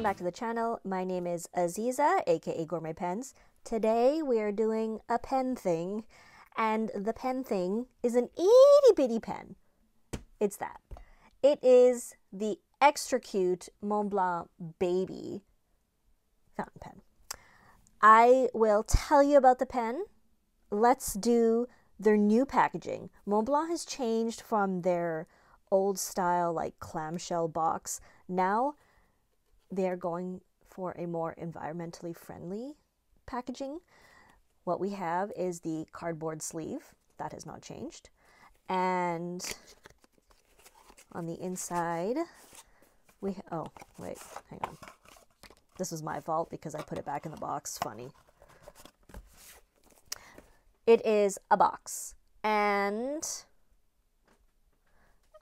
back to the channel. My name is Aziza, aka Gourmet Pens. Today we are doing a pen thing, and the pen thing is an itty bitty pen. It's that. It is the extra cute Montblanc baby fountain pen. I will tell you about the pen. Let's do their new packaging. Montblanc has changed from their old style like clamshell box. Now they're going for a more environmentally friendly packaging. What we have is the cardboard sleeve. That has not changed. And on the inside, oh, wait, hang on. This was my fault because I put it back in the box. Funny. It is a box. And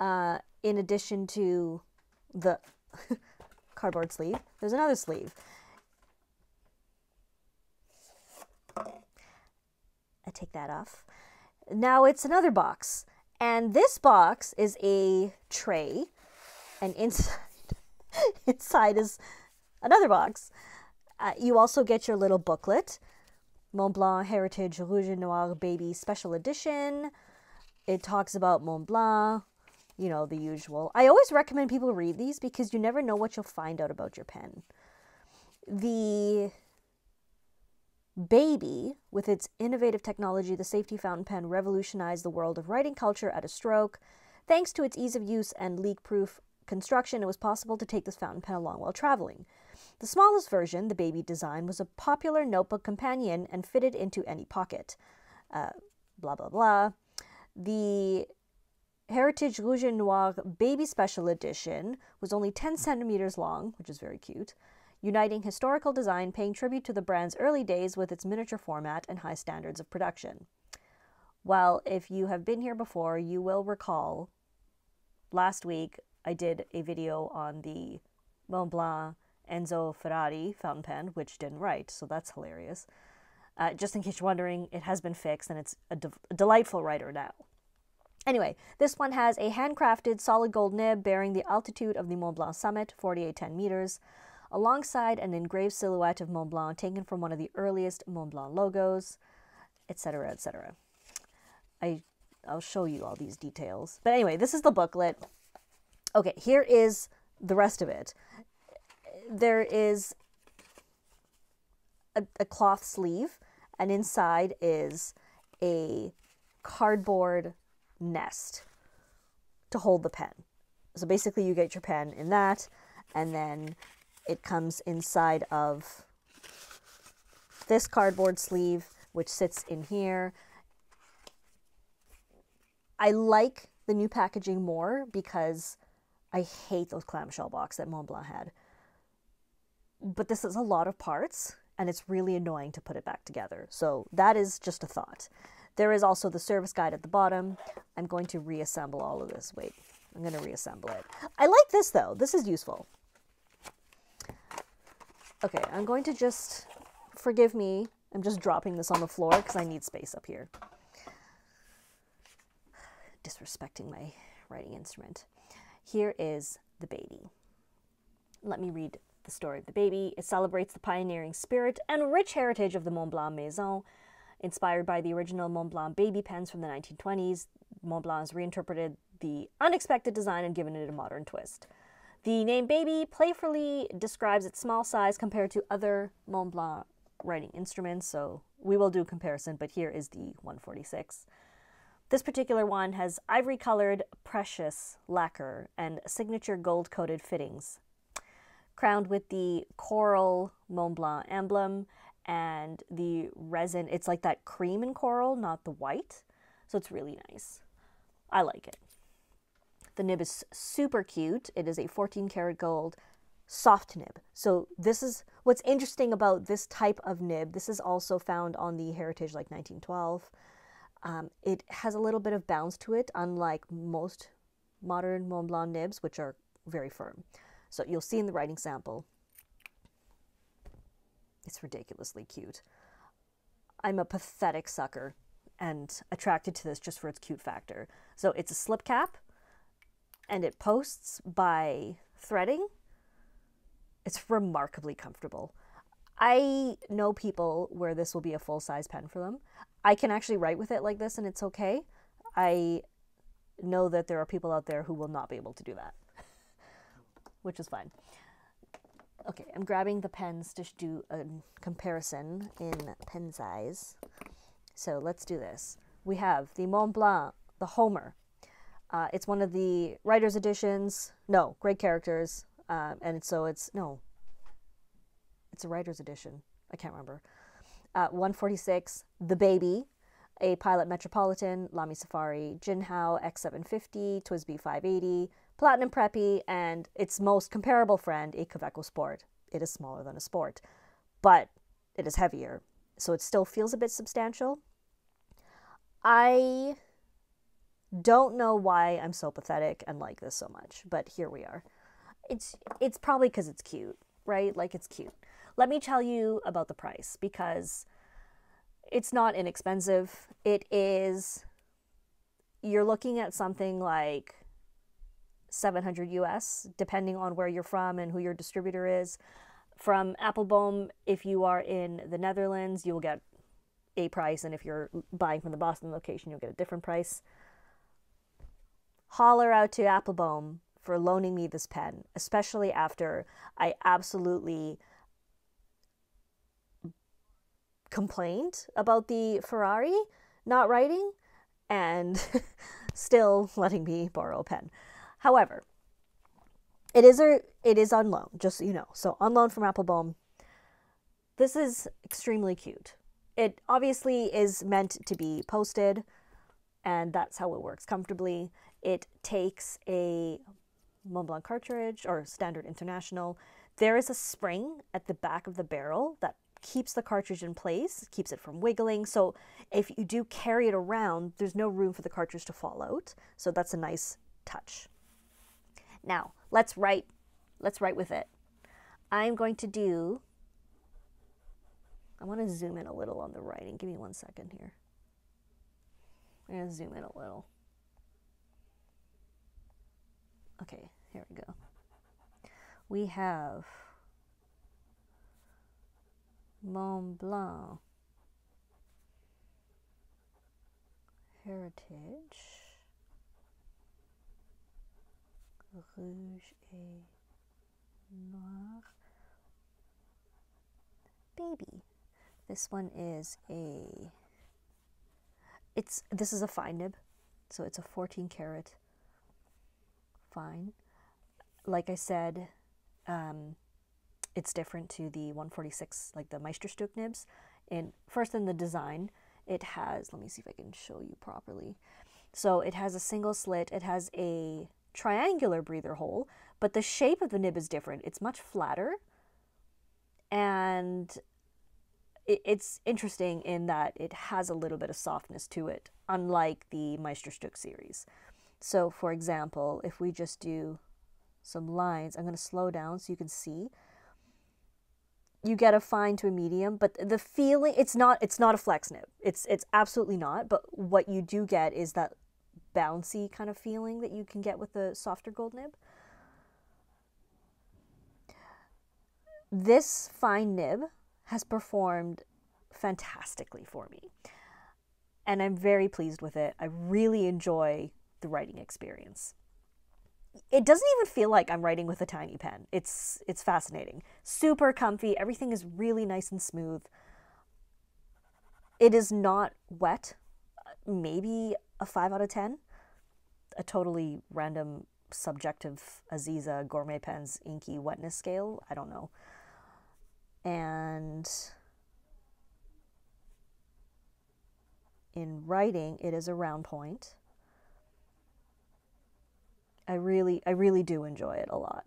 in addition to the cardboard sleeve, there's another sleeve. I take that off. Now it's another box. And this box is a tray. And inside is another box. You also get your little booklet. Montblanc Heritage Rouge and Noir Baby Special Edition. It talks about Montblanc. You know, the usual. I always recommend people read these because you never know what you'll find out about your pen. The baby, with its innovative technology, the safety fountain pen revolutionized the world of writing culture at a stroke. Thanks to its ease of use and leak-proof construction, it was possible to take this fountain pen along while traveling. The smallest version, the baby design, was a popular notebook companion and fitted into any pocket. Blah, blah, blah. The Heritage Rouge et Noir Baby Special Edition was only 10 centimeters long, which is very cute, uniting historical design, paying tribute to the brand's early days with its miniature format and high standards of production. Well, if you have been here before, you will recall last week I did a video on the Montblanc Enzo Ferrari fountain pen, which didn't write, so that's hilarious. Just in case you're wondering, it has been fixed and it's a delightful writer now. Anyway, this one has a handcrafted solid gold nib bearing the altitude of the Montblanc summit, 4,810 meters, alongside an engraved silhouette of Montblanc taken from one of the earliest Montblanc logos, etc., etc. I'll show you all these details. But anyway, this is the booklet. Okay, here is the rest of it. There is a cloth sleeve, and inside is a cardboard nest to hold the pen. So basically you get your pen in that, and then it comes inside of this cardboard sleeve, which sits in here. I like the new packaging more because I hate those clamshell box that Montblanc had. But this is a lot of parts, and it's really annoying to put it back together. So that is just a thought. There is also the service guide at the bottom. I'm going to reassemble all of this. Wait, I'm going to reassemble it. I like this, though. This is useful. Okay, I'm going to just, forgive me, I'm just dropping this on the floor because I need space up here. Disrespecting my writing instrument. Here is the baby. Let me read the story of the baby. It celebrates the pioneering spirit and rich heritage of the Montblanc Maison. Inspired by the original Montblanc baby pens from the 1920s, Montblanc has reinterpreted the unexpected design and given it a modern twist. The name baby playfully describes its small size compared to other Montblanc writing instruments, so we will do a comparison, but here is the 146. This particular one has ivory-colored precious lacquer and signature gold-coated fittings, crowned with the coral Montblanc emblem and the resin. It's like that cream and coral, not the white, so it's really nice. I like it. The nib is super cute. It is a 14 karat gold soft nib. So this is what's interesting about this type of nib. This is also found on the Heritage like 1912. It has a little bit of bounce to it, unlike most modern Montblanc nibs, which are very firm. So you'll see in the writing sample, it's ridiculously cute. I'm a pathetic sucker and attracted to this just for its cute factor. So it's a slip cap, and it posts by threading. It's remarkably comfortable. I know people where this will be a full-size pen for them. I can actually write with it like this and it's okay. I know that there are people out there who will not be able to do that, which is fine. Okay, I'm grabbing the pens to do a comparison in pen size. So let's do this. We have the Montblanc, the Homer. It's one of the writer's editions. No, great characters. And so it's a writer's edition. I can't remember. 146, The Baby, a Pilot Metropolitan, Lamy Safari, Jinhao X750, TWSBI 580, Platinum Preppy, and its most comparable friend, a Kaweco Sport. It is smaller than a Sport, but it is heavier, so it still feels a bit substantial. I don't know why I'm so pathetic and like this so much, but here we are. It's probably because it's cute, right? Like, it's cute. Let me tell you about the price, because it's not inexpensive. It is, you're looking at something like 700 US, depending on where you're from and who your distributor is. From Appelboom, if you are in the Netherlands, you'll get a price, and if you're buying from the Boston location, you'll get a different price. Holler out to Appelboom for loaning me this pen, especially after I absolutely complained about the Ferrari not writing and still letting me borrow a pen. However, it is on loan, just so you know. So on loan from Appelboom. This is extremely cute. It obviously is meant to be posted, and that's how it works comfortably. It takes a Montblanc cartridge, or standard international. There is a spring at the back of the barrel that keeps the cartridge in place, keeps it from wiggling. So if you do carry it around, there's no room for the cartridge to fall out. So that's a nice touch. Now, let's write with it. I'm going to do, I want to zoom in a little on the writing. Give me 1 second here. I'm going to zoom in a little. Okay, here we go. We have Montblanc, Heritage, Rouge et Noir, Baby. This one is this is a fine nib, so it's a 14 karat fine. Like I said, it's different to the 146, like the Meisterstück nibs. And first, in the design, it has, let me see if I can show you properly. So it has a single slit, it has a triangular breather hole, but the shape of the nib is different. It's much flatter, and it's interesting in that it has a little bit of softness to it, unlike the Meisterstück series. So for example, if we just do some lines, I'm going to slow down so you can see. You get a fine to a medium, but the feeling, it's not a flex nib. It's absolutely not, but what you do get is that bouncy kind of feeling that you can get with the softer gold nib. This fine nib has performed fantastically for me, and I'm very pleased with it. I really enjoy the writing experience. It doesn't even feel like I'm writing with a tiny pen. It's fascinating. Super comfy. Everything is really nice and smooth. It is not wet. Maybe a 5 out of 10. A totally random, subjective Aziza Gourmet Pens inky wetness scale. I don't know. And in writing, it is a round point. I really do enjoy it a lot.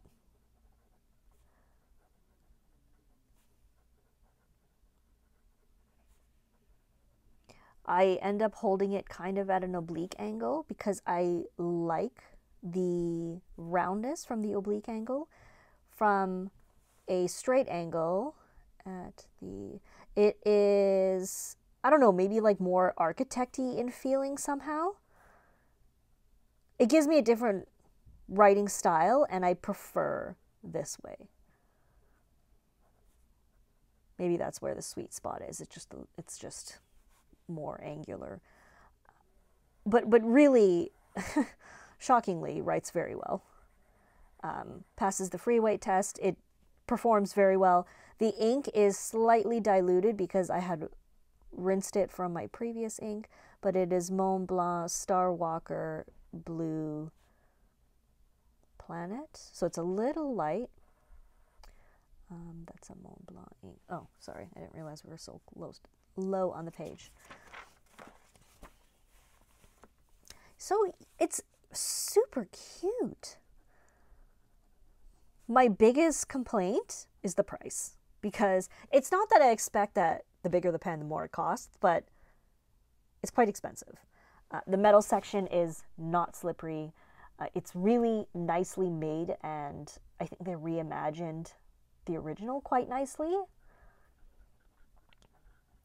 I end up holding it kind of at an oblique angle because I like the roundness from the oblique angle. From a straight angle it is, I don't know, maybe like more architect-y in feeling somehow. It gives me a different writing style, and I prefer this way. Maybe that's where the sweet spot is. It's just more angular. But really, shockingly, writes very well. Passes the free weight test. It performs very well. The ink is slightly diluted because I had rinsed it from my previous ink, but it is Montblanc Star Walker Blue Planet, so it's a little light. That's a Montblanc ink. Oh, sorry, I didn't realize we were so low on the page. So it's super cute. My biggest complaint is the price, because it's not that I expect that the bigger the pen, the more it costs, but it's quite expensive. The metal section is not slippery. It's really nicely made, and I think they reimagined the original quite nicely.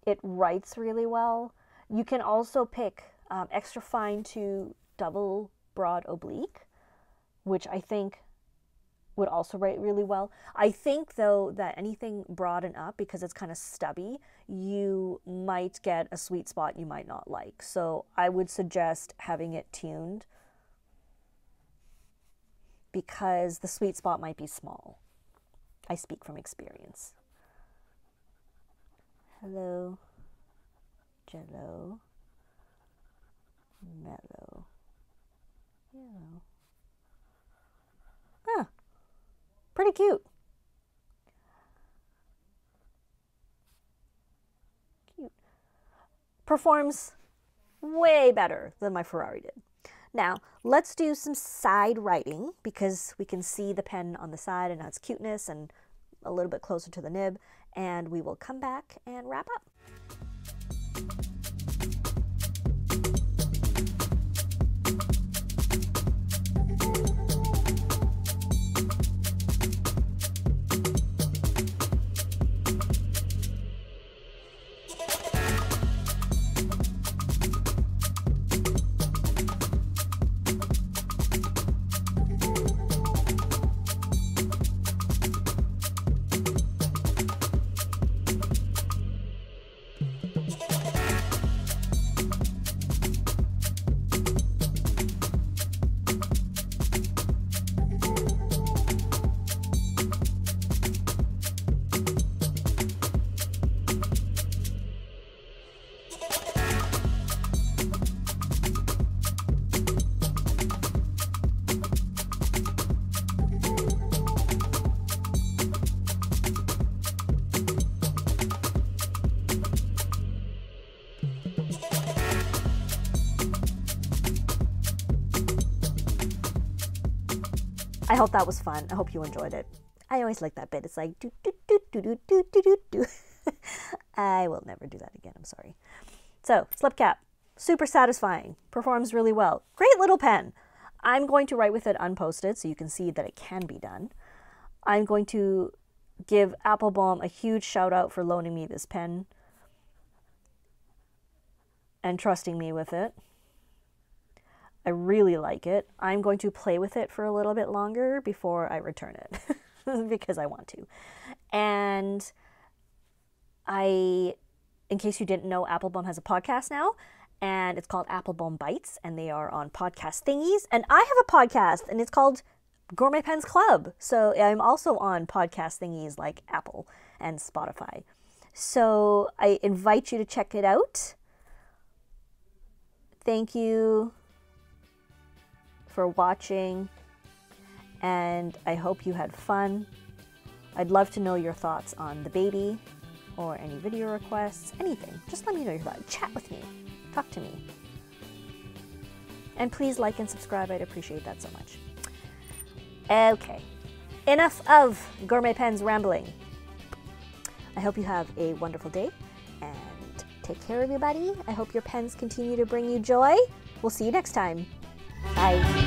It writes really well. You can also pick extra fine to double broad oblique, which I think would also write really well. I think, though, that anything broad and up, because it's kind of stubby, you might get a sweet spot you might not like. So I would suggest having it tuned, because the sweet spot might be small. I speak from experience. Hello, Jello, mellow, yellow. Ah, pretty cute. Cute. Performs way better than my Ferrari did. Now, let's do some side writing, because we can see the pen on the side and its cuteness and a little bit closer to the nib, and we will come back and wrap up. I hope that was fun. I hope you enjoyed it. I always like that bit. It's like do do do do do do do do do. I will never do that again. I'm sorry. So slip cap, super satisfying. Performs really well. Great little pen. I'm going to write with it unposted so you can see that it can be done. I'm going to give Appelboom a huge shout out for loaning me this pen and trusting me with it. I really like it. I'm going to play with it for a little bit longer before I return it because I want to. And in case you didn't know, Appelboom has a podcast now, and it's called Appelboom Bites, and they are on podcast thingies. And I have a podcast, and it's called Gourmet Pens Club. So I'm also on podcast thingies like Apple and Spotify. So I invite you to check it out. Thank you for watching, and I hope you had fun. I'd love to know your thoughts on the baby or any video requests, anything. Just let me know your thoughts. Chat with me. Talk to me. And please like and subscribe. I'd appreciate that so much. Okay, enough of Gourmet Pens rambling. I hope you have a wonderful day, and take care, everybody. I hope your pens continue to bring you joy. We'll see you next time. Bye.